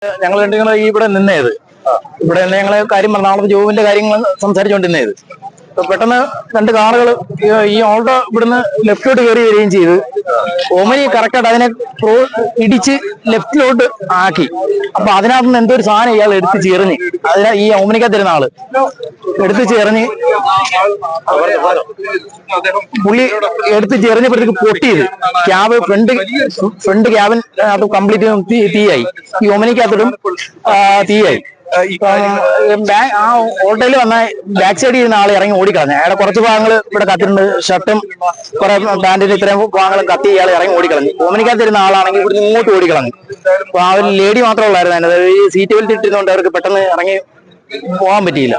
ഞങ്ങൾ രണ്ടും ഇവിടെ നിന്നേത്. ഇവിടെ നിന്ന് ഞങ്ങള് കാര്യം എറണാകുളത്ത് ജോബിന്റെ കാര്യങ്ങൾ സംസാരിച്ചുകൊണ്ടിരുന്നത്. അപ്പൊ പെട്ടെന്ന് രണ്ട് കാറുകൾ ഈ ഓൾട്ടോ ഇവിടുന്ന് ലെഫ്റ്റിലോട്ട് കയറി വരികയും ചെയ്ത് ഓമനി കറക്റ്റായിട്ട് അതിനെ ഇടിച്ച് ലെഫ്റ്റിലോട്ട് ആക്കി. അപ്പൊ അതിനകത്തുനിന്ന് എന്തോ ഒരു സാധനം ഇയാൾ എടുത്ത് ചേർന്ന് ഈ ഓമനിക്കത്തിരുന്ന ആള് എടുത്ത് ചേർന്ന് പുള്ളി എടുത്ത് ചെറിഞ്ഞപ്പോഴത്തേക്ക് പൊട്ടിയത് ക്യാബ് ഫ്രണ്ട് ക്യാബിൻ അത് കംപ്ലീറ്റ് തീയായി. ഈ ഓമനിക്കകത്തിടും തീയായി. ആ ഓട്ടോയിൽ വന്ന ബാക്ക് സൈഡിൽ ഇരുന്ന ആൾ ഇറങ്ങി ഓടിക്കളഞ്ഞു. അയാളെ കുറച്ച് ഭാഗങ്ങൾ ഇവിടെ കത്തിട്ടുണ്ട്. ഷർട്ടും കുറെ പാന്റിന്റെ ഇത്രയും ഭാഗങ്ങൾ കത്തി ഇയാൾ ഇറങ്ങി ഓടിക്കളഞ്ഞു. ഓമനിക്കകത്തിരുന്ന ആളാണെങ്കിൽ ഇവിടെ ഇങ്ങോട്ട് ഓടിക്കളഞ്ഞു. അപ്പൊ ആ ഒരു ലേഡി മാത്രമുള്ളായിരുന്നു അതിനകത്ത്. ഈ സീറ്റ് ബെൽറ്റ് ഇട്ടിരുന്നോണ്ട് അവർക്ക് പെട്ടെന്ന് ഇറങ്ങി പോകാൻ പറ്റിയില്ല.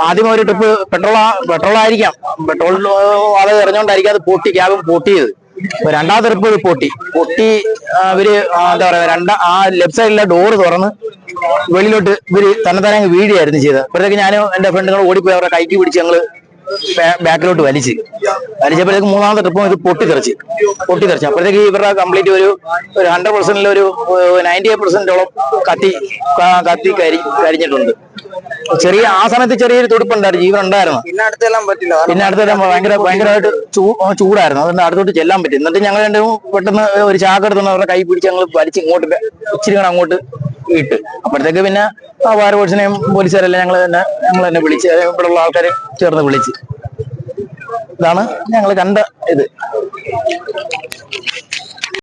ആദ്യം ഒരു ട്രിപ്പ് പെട്രോളായിരിക്കാം, പെട്രോൾ അത് എറിഞ്ഞോണ്ടായിരിക്കും അത് പൊട്ടി, ക്യാബ് പൊട്ടിയത്. രണ്ടാമത്തെ ട്രിപ്പ് പൊട്ടി ഇവര് എന്താ പറയാ ആ ലെഫ്റ്റ് സൈഡിലെ ഡോറ് തുറന്ന് വെളിയിലോട്ട് ഇവര് തന്നെ വീഴുകയായിരുന്നു ചെയ്തത്. അപ്പോഴത്തേക്ക് ഞാനും എന്റെ ഫ്രണ്ടുകൾ ഓടിപ്പോയി അവരുടെ കൈക്ക് പിടിച്ച് ഞങ്ങള് ബാക്കിലോട്ട് വലിച്ചപ്പോഴത്തേക്ക് മൂന്നാമത്തെ ട്രിപ്പും ഇത് പൊട്ടിത്തെറിച്ച്. അപ്പോഴത്തേക്ക് ഇവരുടെ കംപ്ലീറ്റ് ഒരു 100% ഒരു 98%ഓളം കത്തി കരിഞ്ഞിട്ടുണ്ട്. ആ സമയത്ത് ചെറിയൊരു തുടുപ്പുണ്ടായിരുന്നു, ജീവൻ ഉണ്ടായിരുന്നു. പിന്നെ അടുത്തെല്ലാം ഭയങ്കരമായിട്ട് ചൂടായിരുന്നു. അതുകൊണ്ട് അടുത്തോട്ട് ചെല്ലാൻ പറ്റും. എന്നിട്ട് ഞങ്ങൾ രണ്ടും പെട്ടെന്ന് ഒരു ചാക്കെടുത്ത് അവരുടെ കൈ പിടിച്ച് ഞങ്ങൾ വലിച്ച് ഇങ്ങോട്ട് ഇച്ചിരി കൂടെ അങ്ങോട്ട് ഇട്ട്. അപ്പോഴത്തേക്ക് പിന്നെ ആ ഫയർഫോഴ്സിനെയും പോലീസുകാരെല്ലാം ഞങ്ങൾ തന്നെ വിളിച്ച് ഇവിടെയുള്ള ആൾക്കാരെ ചേർന്ന് വിളിച്ച്. ഇതാണ് ഞങ്ങൾ കണ്ട ഇത്.